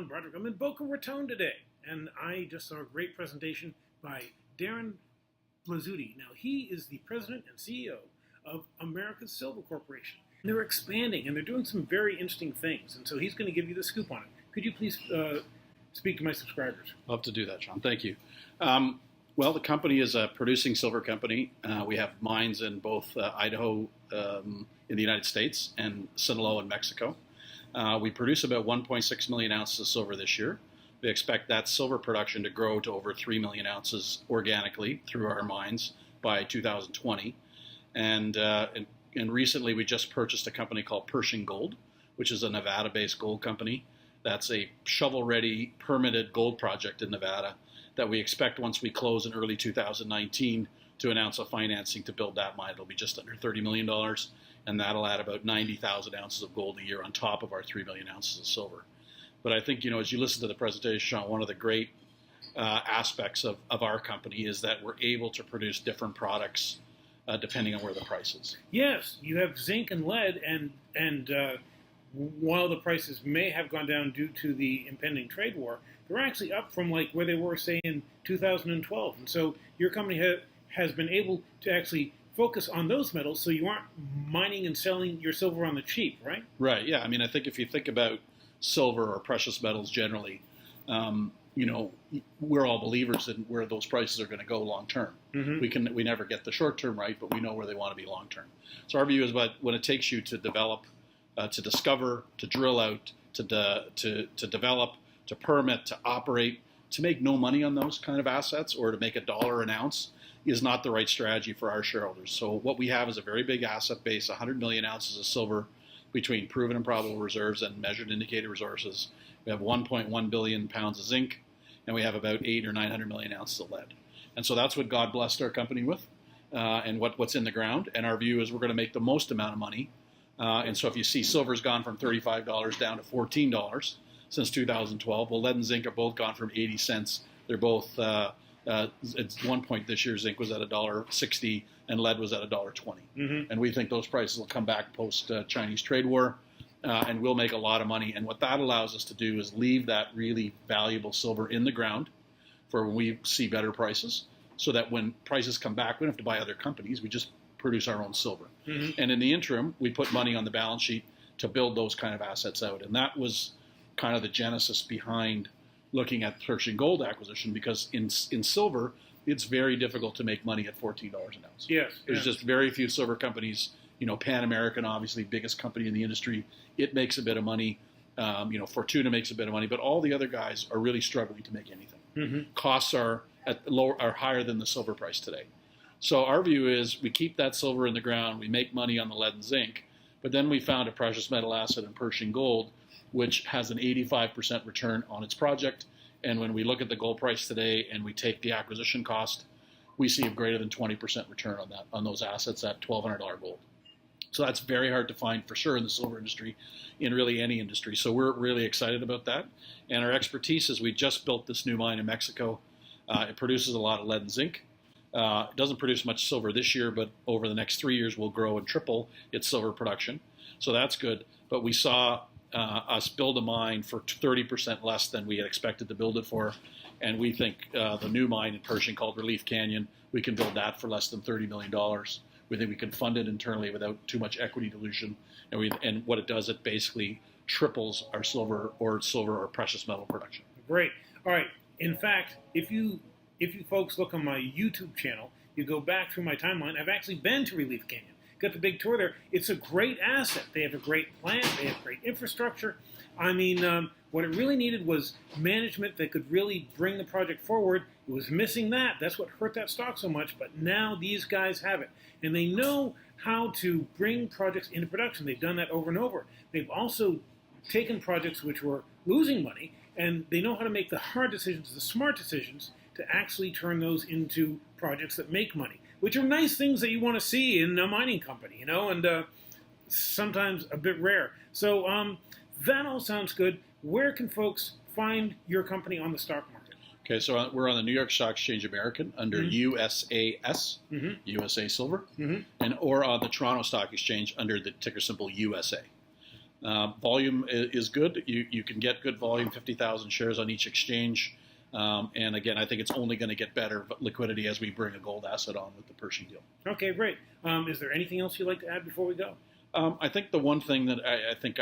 John Broderick. I'm in Boca Raton today, and I just saw a great presentation by Darren Blasutti. Now, he is the president and CEO of America's Silver Corporation. They're expanding, and they're doing some very interesting things, and so he's going to give you the scoop on it. Could you please speak to my subscribers? Love to do that, John. Thank you. Well, the company is a producing silver company. We have mines in both Idaho in the United States and Sinaloa in Mexico. We produce about 1.6 million ounces of silver this year. We expect that silver production to grow to over 3 million ounces organically through our mines by 2020. And recently we just purchased a company called Pershing Gold, which is a Nevada-based gold company. That's a shovel-ready, permitted gold project in Nevada that we expect once we close in early 2019 to announce a financing to build that mine. It'll be just under $30 million, and that'll add about 90,000 ounces of gold a year on top of our 3 million ounces of silver. But I think, as you listen to the presentation, Sean, one of the great aspects of our company is that we're able to produce different products depending on where the price is. Yes, you have zinc and lead, and while the prices may have gone down due to the impending trade war, they're actually up from like where they were, say, in 2012. And so your company has been able to actually focus on those metals, so you aren't mining and selling your silver on the cheap, right? Right, yeah. I mean, I think if you think about silver or precious metals generally, we're all believers in where those prices are going to go long term. Mm-hmm. We never get the short term right, but we know where they want to be long term. So our view is when it takes you to develop, to discover, to drill out, to develop, to permit, to operate, to make no money on those kind of assets or to make $1 an ounce is not the right strategy for our shareholders. So what we have is a very big asset base, 100 million ounces of silver between proven and probable reserves and measured indicated resources. We have 1.1 billion pounds of zinc, and we have about 800 or 900 million ounces of lead. And so that's what God blessed our company with and what's in the ground. And our view is we're going to make the most amount of money. And so if you see silver's gone from $35 down to $14 since 2012, well, lead and zinc are both gone from 80 cents. They're both, at one point this year, zinc was at $1.60 and lead was at $1.20. Mm-hmm. And we think those prices will come back post-Chinese trade war, and we'll make a lot of money. And what that allows us to do is leave that really valuable silver in the ground for when we see better prices, so that when prices come back, we don't have to buy other companies. We just produce our own silver. Mm-hmm. And in the interim, we put money on the balance sheet to build those kind of assets out. And that was kind of the genesis behind looking at Pershing Gold acquisition, because in silver, it's very difficult to make money at $14 an ounce. Yes. There's just very few silver companies. Pan American, obviously, biggest company in the industry, it makes a bit of money. Fortuna makes a bit of money, but all the other guys are really struggling to make anything. Mm-hmm. Costs are higher than the silver price today. So our view is we keep that silver in the ground, we make money on the lead and zinc, but then we found a precious metal asset in Pershing Gold, which has an 85% return on its project. And when we look at the gold price today and we take the acquisition cost, we see a greater than 20% return on those assets at $1,200 gold. So that's very hard to find for sure in the silver industry, in really any industry. So we're really excited about that. And our expertise is we just built this new mine in Mexico. It produces a lot of lead and zinc. It doesn't produce much silver this year, but over the next 3 years, we'll grow and triple its silver production. So that's good. But we saw us build a mine for 30% less than we had expected to build it for. And we think the new mine in Pershing called Relief Canyon, we can build that for less than $30 million. We think we can fund it internally without too much equity dilution. And what it does, it basically triples our silver or precious metal production. Great. All right. In fact, if you folks look on my YouTube channel, you go back through my timeline, I've actually been to Relief Canyon. Got the big tour there. It's a great asset. They have a great plant. They have great infrastructure. I mean, what it really needed was management that could really bring the project forward. It was missing that. That's what hurt that stock so much. But now these guys have it. And they know how to bring projects into production. They've done that over and over. They've also taken projects which were losing money, and they know how to make the hard decisions, the smart decisions, to actually turn those into projects that make money, which are nice things that you want to see in a mining company, and sometimes a bit rare. So that all sounds good. Where can folks find your company on the stock market? Okay, so we're on the New York Stock Exchange American under USAS, USA Silver, or on the Toronto Stock Exchange under the ticker symbol USA. Volume is good. You can get good volume, 50,000 shares on each exchange. And again, I think it's only going to get better liquidity as we bring a gold asset on with the Pershing deal. Okay, great. Is there anything else you'd like to add before we go? I think the one thing that I think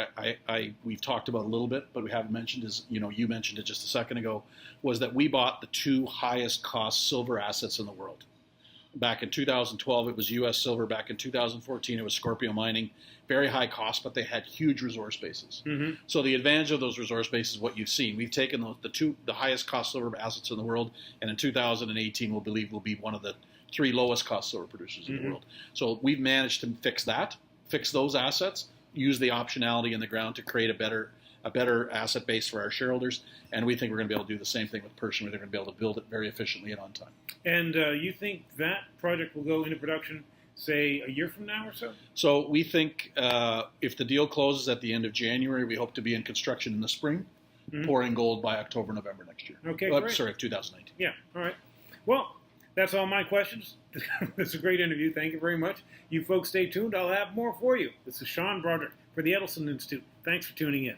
we've talked about a little bit, but we haven't mentioned is, you mentioned it just a second ago, was that we bought the 2 highest cost silver assets in the world. Back in 2012, it was U.S. Silver. Back in 2014, it was Scorpio Mining. Very high cost, but they had huge resource bases. Mm-hmm. So the advantage of those resource bases is what you've seen. We've taken the highest cost silver assets in the world, and in 2018, we'll believe we'll be one of the 3 lowest cost silver producers in the world. So we've managed to fix those assets, use the optionality in the ground to create a better asset base for our shareholders, and we think we're going to be able to do the same thing with Pershing. We're going to be able to build it very efficiently and on time. And you think that project will go into production, say, a year from now or so? So we think if the deal closes at the end of January, we hope to be in construction in the spring, pouring gold by October, November next year. Okay, great. Sorry, 2019. Yeah, all right. Well, that's all my questions. It's a great interview. Thank you very much. You folks stay tuned. I'll have more for you. This is Sean Broderick for the Edelson Institute. Thanks for tuning in.